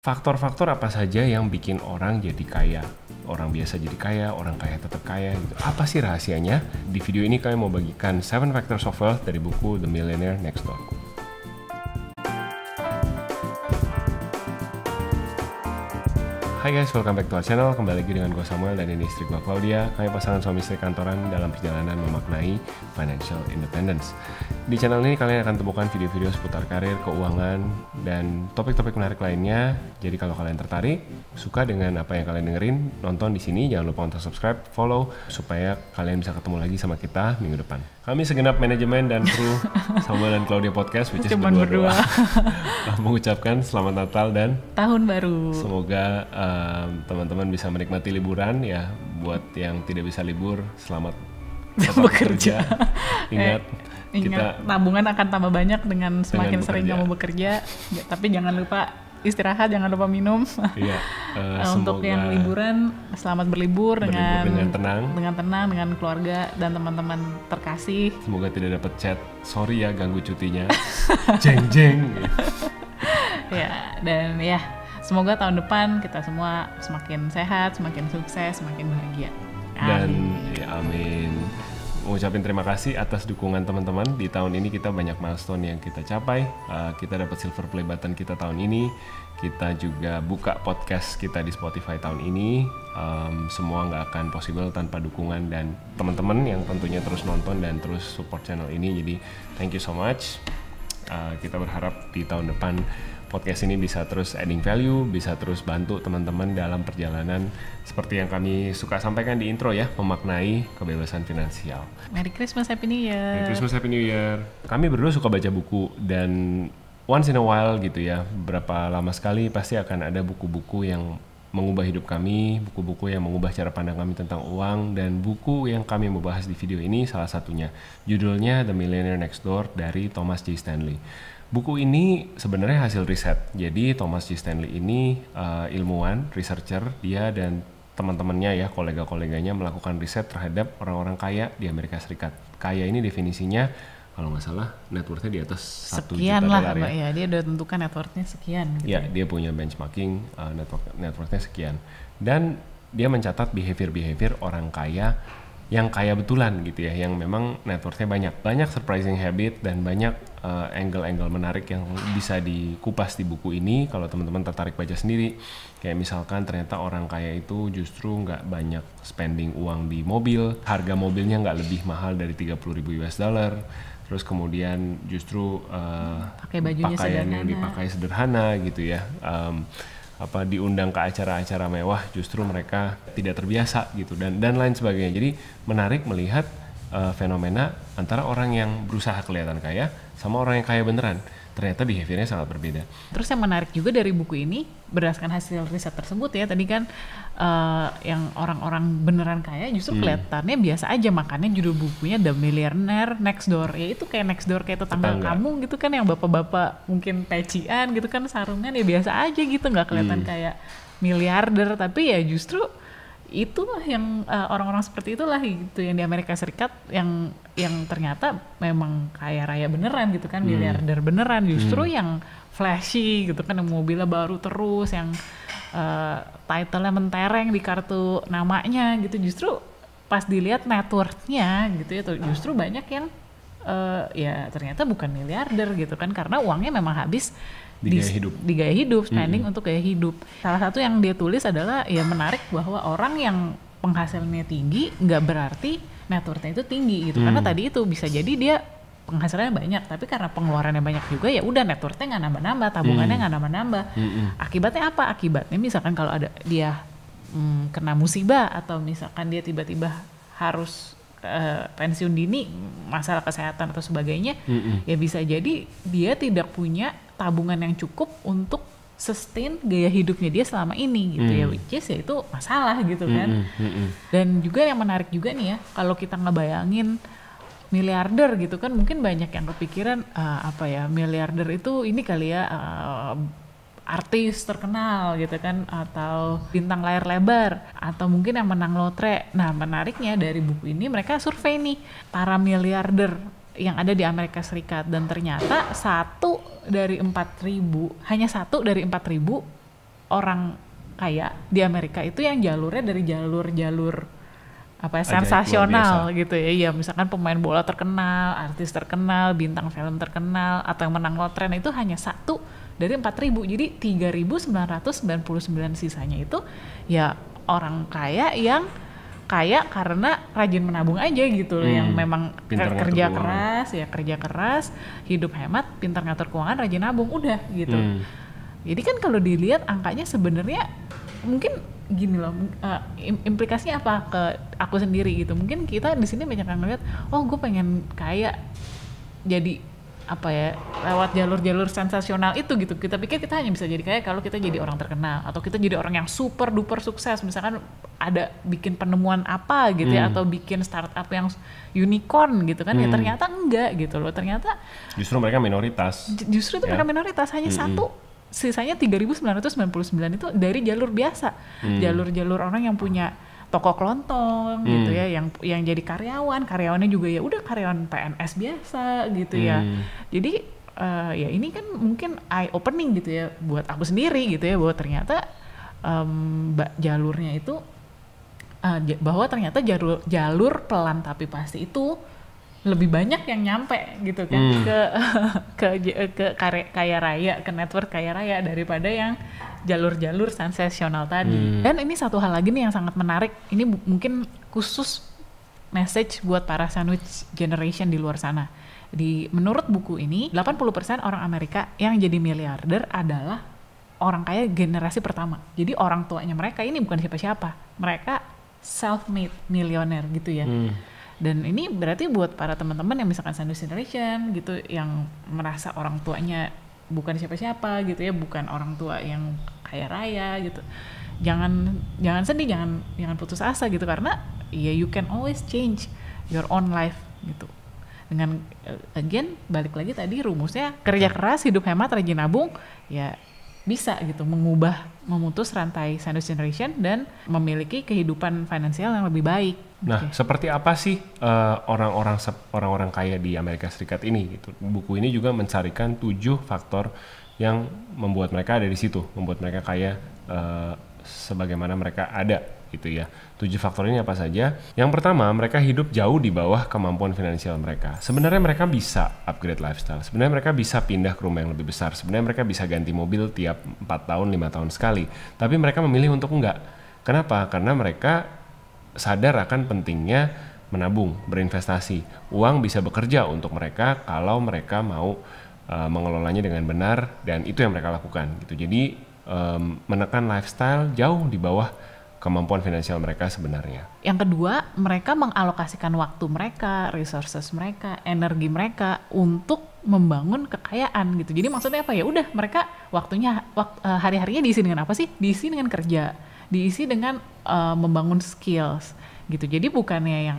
Faktor-faktor apa saja yang bikin orang jadi kaya? Orang biasa jadi kaya, orang kaya tetap kaya gitu. Apa sih rahasianya? Di video ini kami mau bagikan 7 Factors of Wealth dari buku The Millionaire Next Door. Hai guys, welcome back to our channel. Kembali lagi dengan gue Samuel dan ini istri gue Claudia. Kami pasangan suami istri kantoran dalam perjalanan memaknai financial independence. Di channel ini kalian akan temukan video-video seputar karir, keuangan, dan topik-topik menarik lainnya. Jadi kalau kalian tertarik, suka dengan apa yang kalian dengerin, nonton di sini. Jangan lupa untuk subscribe, follow, supaya kalian bisa ketemu lagi sama kita minggu depan. Kami segenap manajemen dan kru Samuel dan Claudia Podcast, which is berdua-dua, mengucapkan selamat Natal dan Tahun Baru. Semoga teman-teman bisa menikmati liburan ya. Buat yang tidak bisa libur, selamat bekerja. Ingat, tabungan akan tambah banyak dengan semakin sering kamu bekerja. Tapi jangan lupa istirahat, jangan lupa minum. Iya. Untuk yang liburan, selamat berlibur dengan tenang, dengan keluarga dan teman-teman terkasih. Semoga tidak dapat chat, sorry ya ganggu cutinya. Jeng. Ya, dan ya, semoga tahun depan kita semua semakin sehat, semakin sukses, semakin bahagia. Dan ya, amin. Mengucapin terima kasih atas dukungan teman-teman. Di tahun ini kita banyak milestone yang kita capai. Kita dapat silver play button kita tahun ini. Kita juga buka podcast kita di Spotify tahun ini. Semua nggak akan possible tanpa dukungan dan teman-teman yang tentunya terus nonton dan terus support channel ini. Jadi thank you so much. Kita berharap di tahun depan podcast ini bisa terus adding value, bisa terus bantu teman-teman dalam perjalanan seperti yang kami suka sampaikan di intro ya, memaknai kebebasan finansial. Merry Christmas, Happy New Year. Merry Christmas, Happy New Year. Kami berdua suka baca buku dan once in a while gitu ya, berapa lama sekali pasti akan ada buku-buku yang mengubah hidup kami, buku-buku yang mengubah cara pandang kami tentang uang, dan buku yang kami mau bahas di video ini salah satunya. Judulnya The Millionaire Next Door dari Thomas J. Stanley. Buku ini sebenarnya hasil riset. Jadi Thomas J. Stanley ini ilmuwan, researcher, dia dan teman-temannya ya, kolega-koleganya melakukan riset terhadap orang-orang kaya di Amerika Serikat. Kaya ini definisinya kalau nggak salah net worth-nya di atas $1 juta lah, ya. Dia udah tentukan net worth-nya sekian. Gitu. Ya, dia punya benchmarking net worth-nya sekian. Dan dia mencatat behavior orang kaya yang kaya betulan gitu ya, yang memang net worth-nya banyak surprising habit dan banyak angle-angle menarik yang bisa dikupas di buku ini kalau teman-teman tertarik baca sendiri. Kayak misalkan ternyata orang kaya itu justru nggak banyak spending uang di mobil, harga mobilnya nggak lebih mahal dari $30,000, terus kemudian justru pakaian yang dipakai sederhana gitu ya. Diundang ke acara-acara mewah justru mereka tidak terbiasa gitu dan lain sebagainya. Jadi menarik melihat fenomena antara orang yang berusaha kelihatan kaya sama orang yang kaya beneran. Ternyata behaviornya sangat berbeda. Terus yang menarik juga dari buku ini berdasarkan hasil riset tersebut ya, tadi kan yang orang-orang beneran kaya justru kelihatannya biasa aja, makanya judul bukunya The Millionaire Next Door. Ya itu kayak next door, kayak tetangga kamu gitu kan, yang bapak-bapak mungkin pecian gitu kan, sarungan ya biasa aja gitu, nggak kelihatan kayak miliarder, tapi ya justru itulah yang orang-orang seperti itulah gitu yang di Amerika Serikat yang ternyata memang kaya raya beneran gitu kan, miliarder beneran, justru yang flashy gitu kan, yang mobilnya baru terus, yang title-nya mentereng di kartu namanya gitu, justru pas dilihat net worth-nya gitu ya, justru banyak yang ya ternyata bukan miliarder gitu kan, karena uangnya memang habis di gaya hidup, spending untuk gaya hidup. Salah satu yang dia tulis adalah ya menarik bahwa orang yang penghasilannya tinggi nggak berarti net worth-nya itu tinggi gitu, karena tadi itu bisa jadi dia penghasilannya banyak tapi karena pengeluarannya banyak juga, ya udah net worth-nya nggak nambah-nambah, tabungannya nggak nambah-nambah. Akibatnya apa? Akibatnya misalkan kalau ada dia kena musibah atau misalkan dia tiba-tiba harus pensiun dini, masalah kesehatan atau sebagainya, ya bisa jadi dia tidak punya tabungan yang cukup untuk sustain gaya hidupnya dia selama ini gitu ya, which is ya itu masalah gitu kan. Dan juga yang menarik juga nih ya, kalau kita ngebayangin miliarder gitu kan, mungkin banyak yang kepikiran miliarder itu ini kali ya, artis terkenal gitu kan, atau bintang layar lebar, atau mungkin yang menang lotre. Nah menariknya dari buku ini mereka survei nih para miliarder yang ada di Amerika Serikat, dan ternyata hanya 1 dari 4.000 orang kaya di Amerika itu yang jalurnya dari jalur apa ya, Ajaib, sensasional luar gitu ya. Iya, misalkan pemain bola terkenal, artis terkenal, bintang film terkenal, atau yang menang lotren itu hanya 1 dari 4.000. Jadi 3.999 sisanya itu ya orang kaya yang kaya karena rajin menabung aja gitu loh, yang memang Pintar ngatur kerja keuangan. keras, ya kerja keras, hidup hemat, pintar ngatur keuangan, rajin nabung, udah gitu. Jadi kan kalau dilihat angkanya sebenarnya mungkin gini loh, implikasinya apa ke aku sendiri gitu. Mungkin kita di sini banyak yang ngeliat, oh gue pengen kaya jadi apa ya, lewat jalur-jalur sensasional itu gitu. Kita pikir kita hanya bisa jadi kaya kalau kita jadi orang terkenal atau kita jadi orang yang super duper sukses, misalkan ada bikin penemuan apa gitu ya, atau bikin startup yang unicorn gitu kan. Ya ternyata enggak gitu loh, ternyata Justru mereka minoritas. justru itu Ya. mereka minoritas, hanya 1, sisanya 3.999 itu dari jalur biasa, jalur-jalur orang yang punya toko kelontong gitu ya, yang jadi karyawannya juga ya udah karyawan PNS biasa gitu ya. Jadi ya ini kan mungkin eye opening gitu ya buat aku sendiri gitu ya, bahwa ternyata jalurnya itu bahwa ternyata jalur pelan tapi pasti itu lebih banyak yang nyampe gitu kan ke kaya raya, ke network kaya raya daripada yang jalur-jalur sensasional tadi. Dan ini satu hal lagi nih yang sangat menarik, ini mungkin khusus message buat para sandwich generation di luar sana. Menurut buku ini, 80% orang Amerika yang jadi miliarder adalah orang kaya generasi pertama. Jadi orang tuanya mereka ini bukan siapa-siapa, mereka self-made millionaire gitu ya. Dan ini berarti buat para teman-teman yang misalkan sandwich generation gitu, yang merasa orang tuanya bukan siapa-siapa gitu ya, bukan orang tua yang kaya raya gitu, jangan sedih, jangan putus asa gitu, karena ya you can always change your own life gitu. Dengan again balik lagi tadi rumusnya, kerja keras, hidup hemat, rajin nabung, ya bisa gitu memutus rantai sandwich generation dan memiliki kehidupan finansial yang lebih baik. Nah, seperti apa sih orang-orang kaya di Amerika Serikat ini gitu. Buku ini juga mencarikan 7 faktor yang membuat mereka ada di situ, membuat mereka kaya sebagaimana mereka ada gitu ya. 7 faktor ini apa saja? Yang pertama, mereka hidup jauh di bawah kemampuan finansial mereka. Sebenarnya mereka bisa upgrade lifestyle. Sebenarnya mereka bisa pindah ke rumah yang lebih besar. Sebenarnya mereka bisa ganti mobil tiap 4 tahun, 5 tahun sekali. Tapi mereka memilih untuk enggak. Kenapa? Karena mereka sadar akan pentingnya menabung, berinvestasi. Uang bisa bekerja untuk mereka kalau mereka mau mengelolanya dengan benar, dan itu yang mereka lakukan gitu. Jadi menekan lifestyle jauh di bawah kemampuan finansial mereka sebenarnya. Yang kedua, mereka mengalokasikan waktu mereka, resources mereka, energi mereka untuk membangun kekayaan gitu. Jadi maksudnya apa ya? Udah, mereka waktunya hari-harinya diisi dengan apa sih? Diisi dengan kerja, diisi dengan membangun skills gitu. Jadi bukannya yang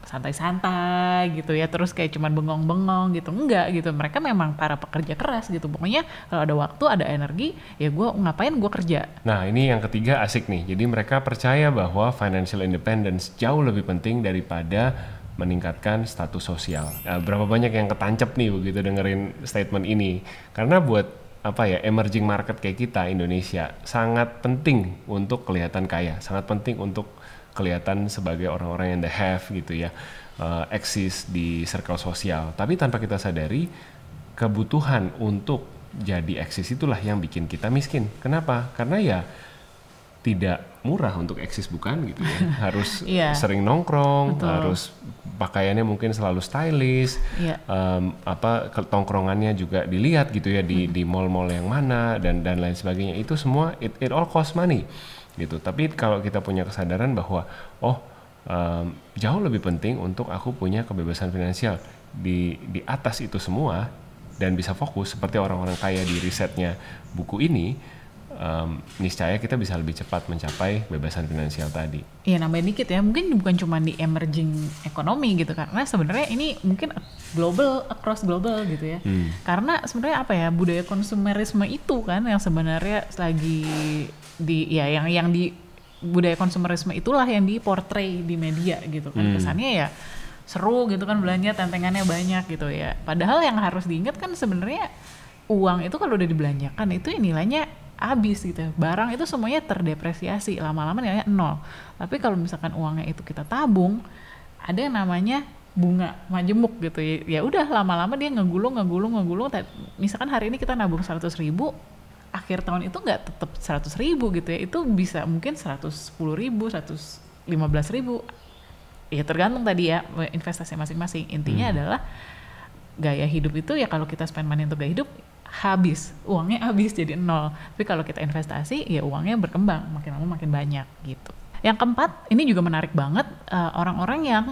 santai-santai gitu ya, terus kayak cuman bengong-bengong gitu, enggak gitu. Mereka memang para pekerja keras gitu. Pokoknya kalau ada waktu, ada energi, ya gue ngapain, gue kerja. Nah, ini yang ketiga asik nih. Jadi mereka percaya bahwa financial independence jauh lebih penting daripada meningkatkan status sosial. Nah, berapa banyak yang ketancap nih begitu dengerin statement ini. Karena buat emerging market kayak kita, Indonesia, sangat penting untuk kelihatan kaya, sangat penting untuk kelihatan sebagai orang-orang yang the have gitu ya, eksis di circle sosial. Tapi tanpa kita sadari, kebutuhan untuk jadi eksis itulah yang bikin kita miskin. Kenapa? Karena ya tidak murah untuk eksis, bukan gitu ya. Harus sering nongkrong, harus pakaiannya mungkin selalu stylish, tongkrongannya juga dilihat gitu ya di mall-mall yang mana dan lain sebagainya. Itu semua it all cost money gitu. Tapi kalau kita punya kesadaran bahwa jauh lebih penting untuk aku punya kebebasan finansial di atas itu semua dan bisa fokus seperti orang-orang kaya di risetnya buku ini, niscaya kita bisa lebih cepat mencapai kebebasan finansial tadi. Iya, nambahin dikit ya, mungkin bukan cuma di emerging economy gitu, karena sebenarnya ini mungkin across global gitu ya. Karena sebenarnya budaya konsumerisme itu kan yang sebenarnya lagi yang di budaya konsumerisme itulah yang diportray di media gitu kan. Kesannya ya seru gitu kan, belanja tentengannya banyak gitu ya. Padahal yang harus diingat kan sebenarnya uang itu kalau udah dibelanjakan itu nilainya habis gitu. Barang itu semuanya terdepresiasi, lama-lama nilainya 0. Tapi kalau misalkan uangnya itu kita tabung, ada yang namanya bunga majemuk gitu ya. Ya udah lama-lama dia ngegulung. Misalkan hari ini kita nabung 100.000, akhir tahun itu nggak tetap 100.000 gitu ya. Itu bisa mungkin 110.000, 115.000. Ya tergantung tadi ya investasi masing-masing. Intinya adalah gaya hidup itu ya, kalau kita spend money untuk gaya hidup habis, uangnya habis jadi 0. Tapi kalau kita investasi ya uangnya berkembang, makin lama makin banyak gitu. Yang keempat, ini juga menarik banget, orang-orang yang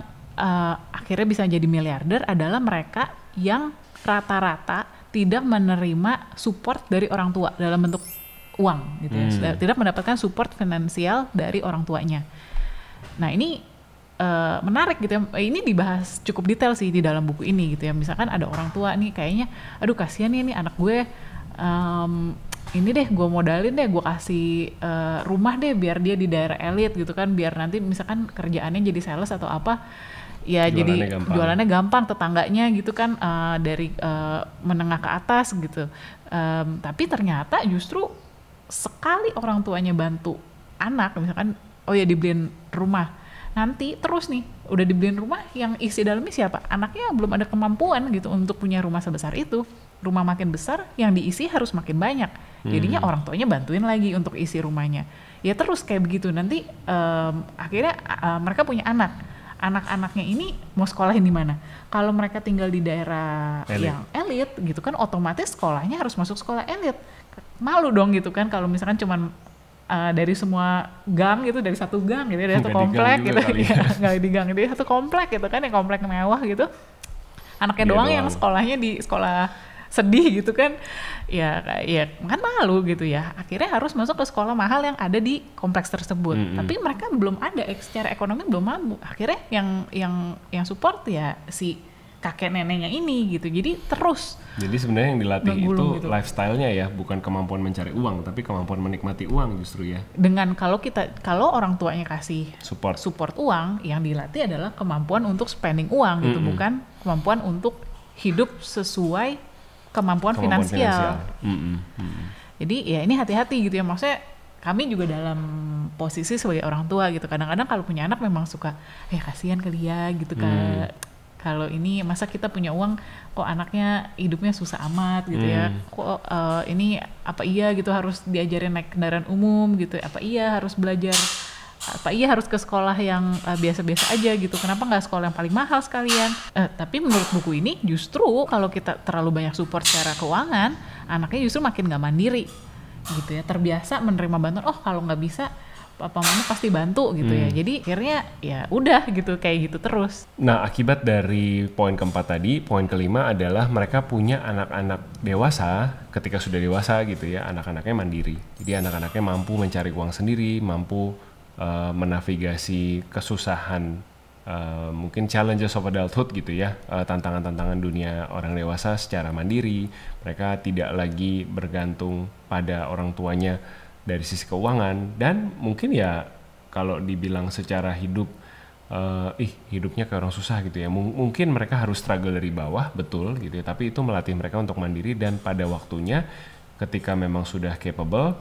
akhirnya bisa jadi miliarder adalah mereka yang rata-rata tidak menerima support dari orang tua dalam bentuk uang gitu ya. Tidak mendapatkan support finansial dari orang tuanya. Nah ini menarik gitu ya. Ini dibahas cukup detail sih di dalam buku ini gitu ya. Misalkan ada orang tua nih kayaknya, aduh kasihan nih anak gue, ini deh gue modalin deh, gue kasih rumah deh biar dia di daerah elit gitu kan, biar nanti misalkan kerjaannya jadi sales atau apa, ya jualannya gampang tetangganya gitu kan, dari menengah ke atas gitu. Tapi ternyata justru sekali orang tuanya bantu anak, misalkan oh ya dibeliin rumah, nanti terus nih udah dibeliin rumah, yang isi dalamnya siapa? Anaknya belum ada kemampuan gitu untuk punya rumah sebesar itu. Rumah makin besar, yang diisi harus makin banyak. Jadinya orang tuanya bantuin lagi untuk isi rumahnya. Ya terus kayak begitu. Nanti akhirnya mereka punya anak. Anak-anaknya ini mau sekolahin di mana? Kalau mereka tinggal di daerah yang elit gitu kan, otomatis sekolahnya harus masuk sekolah elit. Malu dong gitu kan kalau misalkan cuman dari semua gang gitu, dari satu gang gitu, dari satu komplek gitu, nggak di gang, dari satu komplek gitu kan, yang komplek mewah gitu, anaknya doang yang sekolahnya di sekolah sedih gitu kan, ya kan malu gitu ya. Akhirnya harus masuk ke sekolah mahal yang ada di kompleks tersebut. Tapi mereka belum ada, secara ekonomi belum mampu. Akhirnya yang support ya si kakek neneknya ini gitu. Jadi terus. Jadi sebenarnya yang dilatih itu gitu. Lifestyle-nya ya, bukan kemampuan mencari uang, tapi kemampuan menikmati uang justru ya. Dengan kalau orang tuanya kasih support uang, yang dilatih adalah kemampuan untuk spending uang gitu, bukan kemampuan untuk hidup sesuai kemampuan finansial. Jadi ya ini hati-hati gitu ya, maksudnya kami juga dalam posisi sebagai orang tua gitu, kadang-kadang kalau punya anak memang suka kasihan ke dia gitu kan. Kalau ini masa kita punya uang kok anaknya hidupnya susah amat gitu ya, kok ini apa iya gitu harus diajarin naik kendaraan umum gitu, apa iya harus belajar, apa iya harus ke sekolah yang biasa-biasa aja gitu, kenapa nggak sekolah yang paling mahal sekalian. Tapi menurut buku ini justru kalau kita terlalu banyak support secara keuangan, anaknya justru makin nggak mandiri gitu ya, terbiasa menerima bantuan, kalau nggak bisa papa mama pasti bantu gitu ya. Jadi akhirnya ya udah gitu, kayak gitu terus. Nah, akibat dari poin keempat tadi, poin kelima adalah mereka punya anak-anak dewasa. Ketika sudah dewasa gitu ya, anak-anaknya mandiri. Jadi anak-anaknya mampu mencari uang sendiri, mampu menavigasi kesusahan, mungkin challenges of adulthood gitu ya, tantangan-tantangan dunia orang dewasa secara mandiri. Mereka tidak lagi bergantung pada orang tuanya dari sisi keuangan, dan mungkin ya kalau dibilang secara hidup, hidupnya kayak orang susah gitu ya, mungkin mereka harus struggle dari bawah, betul gitu ya, tapi itu melatih mereka untuk mandiri, dan pada waktunya ketika memang sudah capable,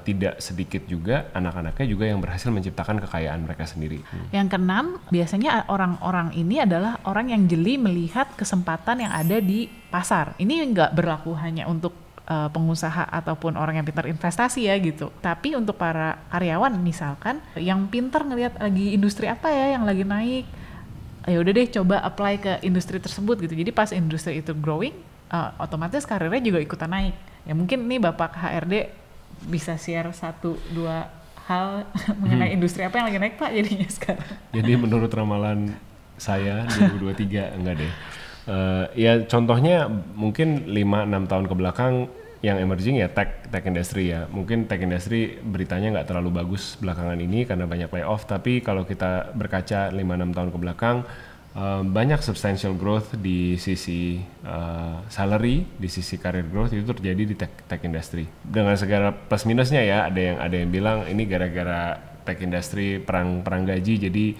tidak sedikit juga anak-anaknya juga yang berhasil menciptakan kekayaan mereka sendiri. Yang keenam, biasanya orang-orang ini adalah orang yang jeli melihat kesempatan yang ada di pasar. Ini nggak berlaku hanya untuk pengusaha ataupun orang yang pintar investasi ya gitu, tapi untuk para karyawan misalkan yang pintar ngelihat lagi industri apa ya yang lagi naik, ya udah deh coba apply ke industri tersebut gitu. Jadi pas industri itu growing, otomatis karirnya juga ikutan naik. Ya mungkin nih Bapak HRD bisa share 1-2 hal mengenai industri apa yang lagi naik Pak jadinya sekarang. Jadi menurut ramalan saya 2023 enggak deh. Ya contohnya mungkin 5-6 tahun ke belakang yang emerging ya tech industry ya. Mungkin tech industry beritanya nggak terlalu bagus belakangan ini karena banyak layoff, tapi kalau kita berkaca 5-6 tahun ke belakang, banyak substantial growth di sisi salary, di sisi career growth itu terjadi di tech industry. Dengan segala plus minusnya ya, ada yang bilang ini gara-gara tech industry perang gaji, jadi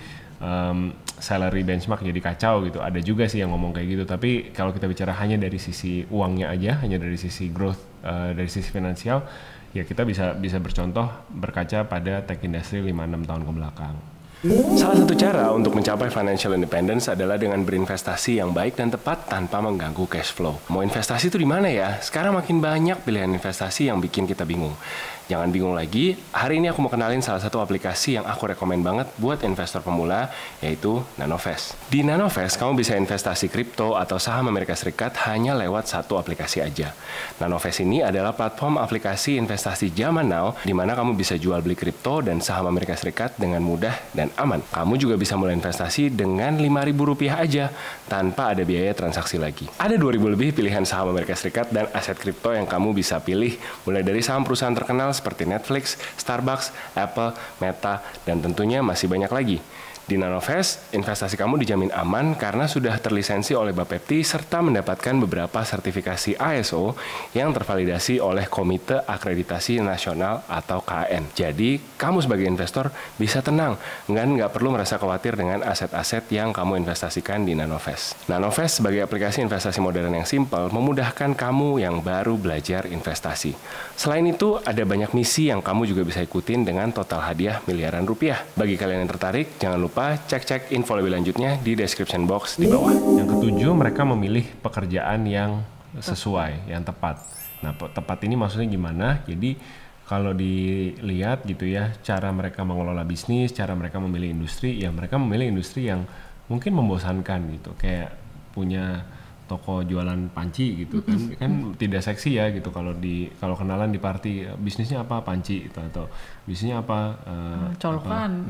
salary benchmark jadi kacau gitu. Ada juga sih yang ngomong kayak gitu, tapi kalau kita bicara hanya dari sisi uangnya aja, hanya dari sisi growth, dari sisi finansial, ya kita bisa bercontoh berkaca pada tech industry 5-6 tahun ke belakang. Salah satu cara untuk mencapai financial independence adalah dengan berinvestasi yang baik dan tepat tanpa mengganggu cash flow. Mau investasi itu di mana ya? Sekarang makin banyak pilihan investasi yang bikin kita bingung. Jangan bingung lagi, hari ini aku mau kenalin salah satu aplikasi yang aku rekomen banget buat investor pemula, yaitu Nanovest. Di Nanovest, kamu bisa investasi kripto atau saham Amerika Serikat hanya lewat satu aplikasi aja. Nanovest ini adalah platform aplikasi investasi zaman now, di mana kamu bisa jual beli kripto dan saham Amerika Serikat dengan mudah dan aman. Kamu juga bisa mulai investasi dengan Rp5.000 aja, tanpa ada biaya transaksi lagi. Ada 2.000 lebih pilihan saham Amerika Serikat dan aset kripto yang kamu bisa pilih, mulai dari saham perusahaan terkenal seperti Netflix, Starbucks, Apple, Meta, dan tentunya masih banyak lagi. Di Nanovest, investasi kamu dijamin aman karena sudah terlisensi oleh Bapepti serta mendapatkan beberapa sertifikasi ISO yang tervalidasi oleh Komite Akreditasi Nasional atau KAN. Jadi, kamu sebagai investor bisa tenang, nggak perlu merasa khawatir dengan aset-aset yang kamu investasikan di Nanovest. Nanovest sebagai aplikasi investasi modern yang simpel memudahkan kamu yang baru belajar investasi. Selain itu, ada banyak misi yang kamu juga bisa ikutin dengan total hadiah miliaran rupiah. Bagi kalian yang tertarik, jangan lupa cek info lebih lanjutnya di description box di bawah. Yang ketujuh, mereka memilih pekerjaan yang sesuai, yang tepat. Nah, tepat ini maksudnya gimana? Jadi kalau dilihat gitu ya, cara mereka mengelola bisnis, cara mereka memilih industri, ya mereka memilih industri yang mungkin membosankan gitu, kayak punya toko jualan panci gitu kan tidak seksi ya gitu kalau kenalan di party, bisnisnya apa, panci gitu, atau bisnisnya apa, colokan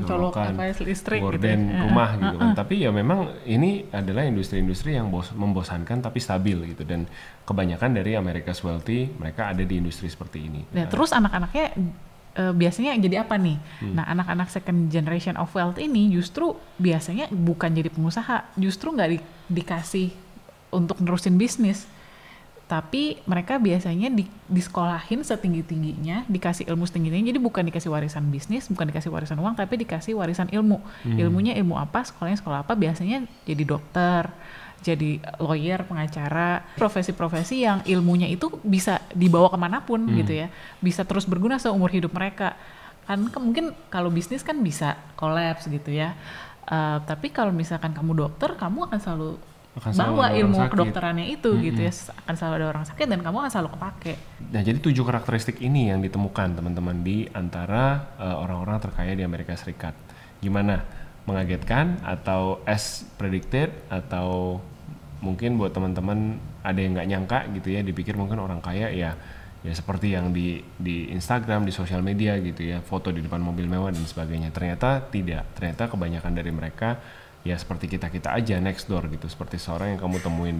listrik gorden gitu, rumah gitu kan. Tapi ya memang ini adalah industri-industri yang membosankan tapi stabil gitu, dan kebanyakan dari America's wealthy mereka ada di industri seperti ini. Nah, terus anak-anaknya biasanya jadi apa nih? Nah, anak-anak second generation of wealth ini justru biasanya bukan jadi pengusaha, justru nggak dikasih untuk nerusin bisnis, tapi mereka biasanya disekolahin setinggi-tingginya, dikasih ilmu setinggi-tingginya. Jadi bukan dikasih warisan bisnis, bukan dikasih warisan uang, tapi dikasih warisan ilmu. Ilmunya ilmu apa, sekolahnya sekolah apa, biasanya jadi dokter, jadi lawyer, pengacara, profesi-profesi yang ilmunya itu bisa dibawa kemanapun gitu ya, bisa terus berguna seumur hidup mereka. Kan mungkin kalau bisnis kan bisa collapse gitu ya, tapi kalau misalkan kamu dokter, kamu akan selalu bawa ilmu kedokterannya itu gitu ya, akan selalu ada orang sakit dan kamu akan selalu kepake. Nah, jadi 7 karakteristik ini yang ditemukan teman-teman di antara orang-orang terkaya di Amerika Serikat. Gimana? Mengagetkan atau as predicted, atau mungkin buat teman-teman ada yang nggak nyangka gitu ya, dipikir mungkin orang kaya ya seperti yang di Instagram, di sosial media gitu ya, foto di depan mobil mewah dan sebagainya. Ternyata tidak. Ternyata kebanyakan dari mereka ya seperti kita aja, next door gitu, seperti seorang yang kamu temuin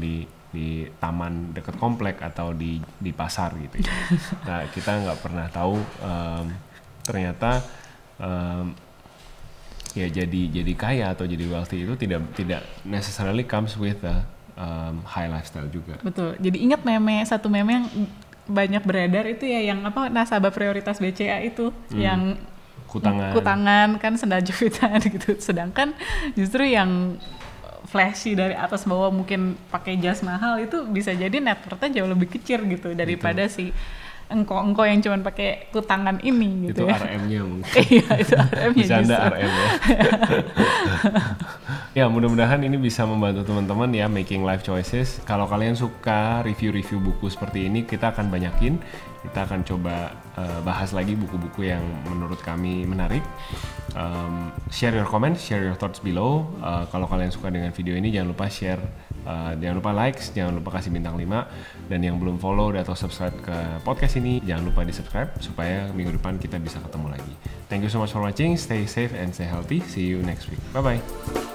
di taman dekat komplek atau di pasar gitu ya. Nah, kita nggak pernah tahu ternyata ya jadi kaya atau jadi wealthy itu tidak necessarily comes with a high lifestyle juga. Betul. Jadi ingat satu meme yang banyak beredar itu ya, yang apa, nasabah prioritas BCA itu yang kutangan kan sendal jepitan gitu, sedangkan justru yang flashy dari atas bawah mungkin pakai jas mahal itu bisa jadi net worth-nya jauh lebih kecil gitu daripada si engko yang cuman pakai kutangan ini gitu. Itu ya. RM-nya mungkin. Iya, itu RM-nya. Bercanda RM-nya. Ya, mudah-mudahan ini bisa membantu teman-teman ya making life choices. Kalau kalian suka review-review buku seperti ini, kita akan banyakin. Kita akan coba bahas lagi buku-buku yang menurut kami menarik. Share your comments, share your thoughts below. Kalau kalian suka dengan video ini, jangan lupa share, jangan lupa likes, jangan lupa kasih bintang 5. Dan yang belum follow atau subscribe ke podcast ini, jangan lupa di subscribe supaya minggu depan kita bisa ketemu lagi. Thank you so much for watching. Stay safe and stay healthy. See you next week. Bye-bye.